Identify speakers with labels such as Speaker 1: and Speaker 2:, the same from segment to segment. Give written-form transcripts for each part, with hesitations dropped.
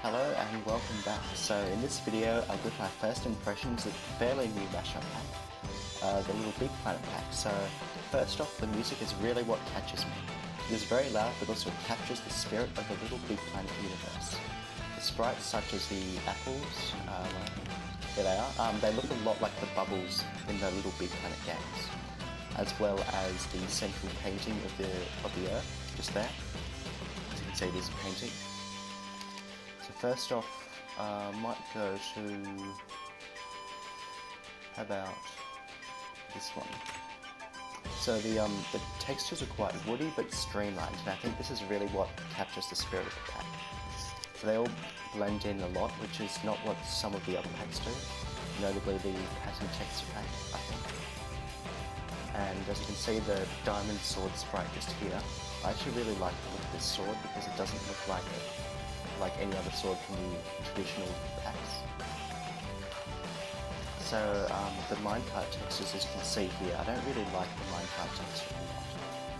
Speaker 1: Hello and welcome back. So in this video I'll give my first impressions of the fairly new mashup pack, the LittleBigPlanet pack. So first off, the music is really what catches me. It is very loud but also captures the spirit of the LittleBigPlanet universe. The sprites such as the apples, here they are, they look a lot like the bubbles in the LittleBigPlanet games, as well as the central painting of the Earth, just there. As you can see, it is a painting. So first off, might go to, how about this one? So the textures are quite woody but streamlined, and I think this is really what captures the spirit of the pack. So they all blend in a lot, which is not what some of the other packs do, notably the pattern texture pack, I think. And as you can see, the diamond sword sprite just here, I actually really like the look of this sword because it doesn't look like any other sword from the traditional packs. So the minecart textures, as you can see here, I don't really like the minecart texture a lot,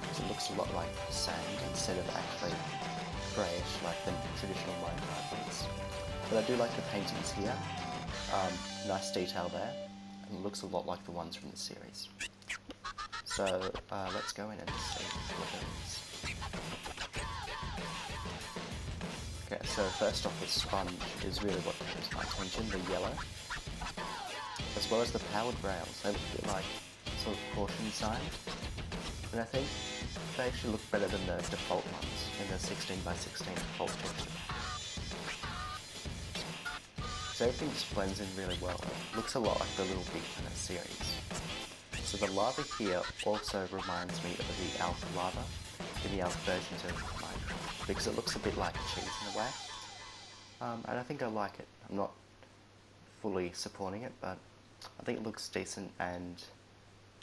Speaker 1: because it looks a lot like sand instead of actually greyish like the traditional minecart ones. But I do like the paintings here, nice detail there, and it looks a lot like the ones from the series. So let's go in and see what it is. Okay, so first off, the sponge is really what catches my attention, the yellow, as well as the powered rails. They look a bit like sort of caution signs, and I think they actually look better than the default ones in the 16x16 default texture. So everything just blends in really well. It looks a lot like the LittleBigPlanet series. So the lava here also reminds me of the alpha lava in the alpha versions of Minecraft, because it looks a bit like cheese in a way. And I think I like it. I'm not fully supporting it, but I think it looks decent and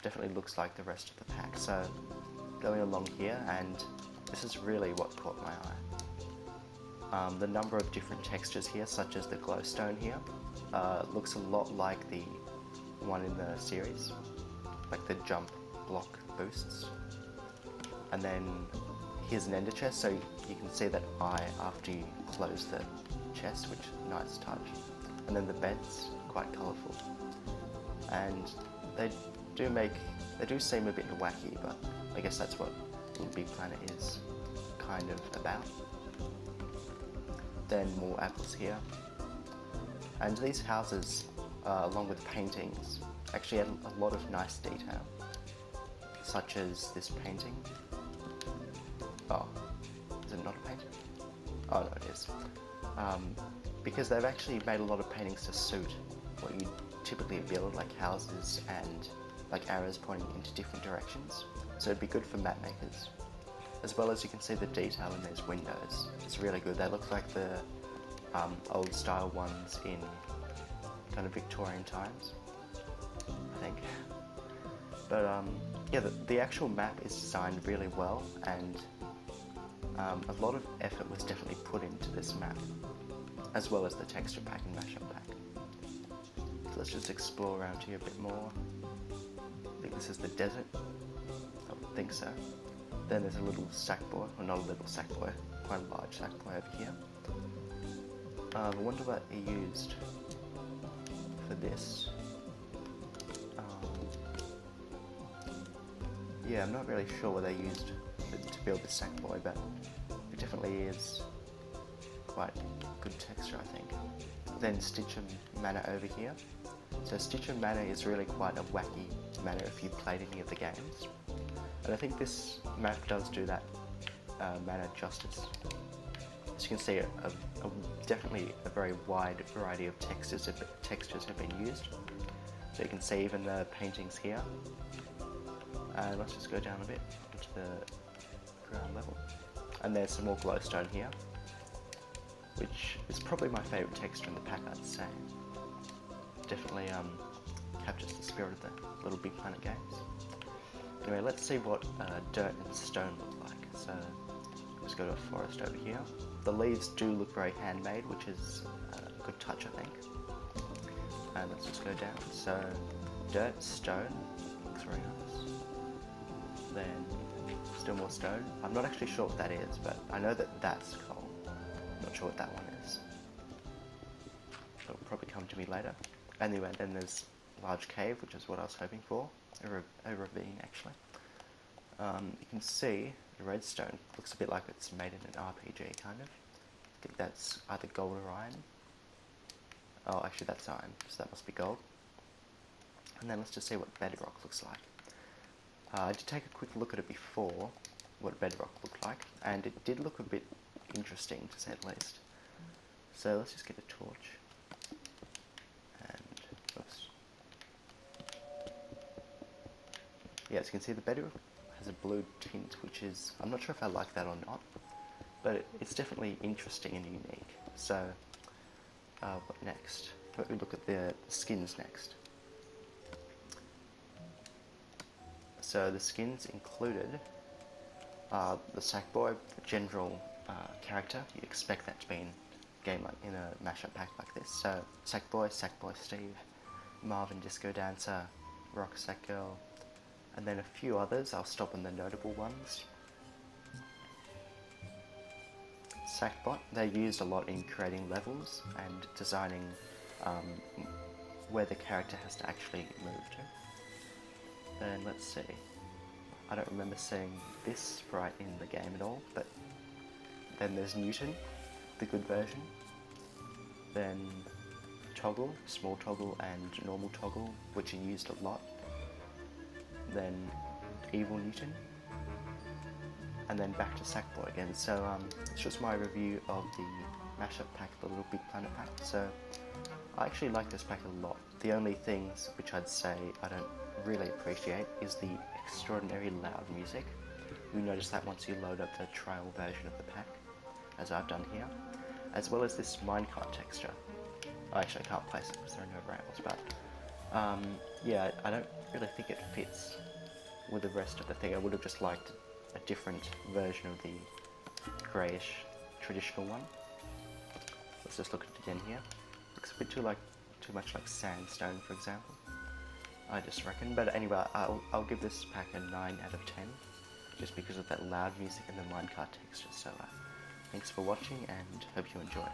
Speaker 1: definitely looks like the rest of the pack. So going along here, and this is really what caught my eye. The number of different textures here, such as the glowstone here, looks a lot like the one in the series, like the jump block boosts. And then here's an ender chest, so you can see that eye after you close the chest, which is a nice touch. And then the beds, quite colourful. And they do seem a bit wacky, but I guess that's what LittleBigPlanet is kind of about. Then more apples here. And these houses, along with paintings, actually had a lot of nice detail, such as this painting. Oh, is it not a painting? Oh no, it is. Because they've actually made a lot of paintings to suit what you typically build, like houses and like arrows pointing into different directions. So it'd be good for map makers. As well as you can see the detail in those windows. It's really good. They look like the old style ones in kind of Victorian times, I think. But yeah, the actual map is designed really well, and a lot of effort was definitely put into this map, as well as the texture pack and mashup pack. So let's just explore around here a bit more. I think this is the desert. I would think so. Then there's a little sackboy, or not a little sackboy, quite a large sackboy over here. I wonder what he used for this. Yeah, I'm not really sure what they used to build the sackboy, but it definitely is quite good texture, I think. Then Stitcher Manor over here. So Stitcher Manor is really quite a wacky manor if you played any of the games. And I think this map does do that manor justice. As you can see, definitely a very wide variety of textures have been used. So you can see even the paintings here. Let's just go down a bit to the ground level. And there's some more glowstone here, which is probably my favourite texture in the pack, I'd say. Definitely captures the spirit of the LittleBigPlanet games. Anyway, let's see what dirt and stone look like. So let's go to a forest over here. The leaves do look very handmade, which is a good touch, I think. And let's just go down. So dirt, stone, looks very nice. Then still more stone. I'm not actually sure what that is, but I know that that's coal. I'm not sure what that one is. probably come to me later. Anyway, then there's large cave, which is what I was hoping for, a ravine actually. You can see the redstone looks a bit like it's made in an RPG kind of. I think that's either gold or iron. Oh, actually that's iron, so that must be gold. And then let's just see what bedrock looks like. I did take a quick look at it before, what bedrock looked like, and it did look a bit interesting to say the least. So let's just get a torch. And, oops. Yeah, as you can see the bedrock has a blue tint, which is, I'm not sure if I like that or not, but it's definitely interesting and unique. So, what next? Let me look at the skins next. So the skins included the Sackboy, the general character. You expect that to be in a game like in a mashup pack like this. So Sackboy, Sackboy Steve, Marvin Disco Dancer, Rock Sack Girl, and then a few others. I'll stop on the notable ones. Sackbot, they're used a lot in creating levels and designing where the character has to actually move to. Then let's see. I don't remember seeing this sprite in the game at all, but then there's Newton, the good version. Then Toggle, small toggle and normal toggle, which are used a lot. Then Evil Newton. And then back to Sackboy again. So it's just my review of the mashup pack, the LittleBigPlanet pack. So I actually like this pack a lot. The only things which I'd say I don't really appreciate is the extraordinary loud music. You notice that once you load up the trial version of the pack, as I've done here, as well as this minecart texture. Actually, I can't place it because there are no rails, but yeah, I don't really think it fits with the rest of the thing. I would have just liked a different version of the greyish traditional one. Let's just look at it again here. Looks a bit too much like sandstone, for example, I just reckon. But anyway, I'll give this pack a 9 out of 10, just because of that loud music and the minecart texture. So thanks for watching, and hope you enjoy.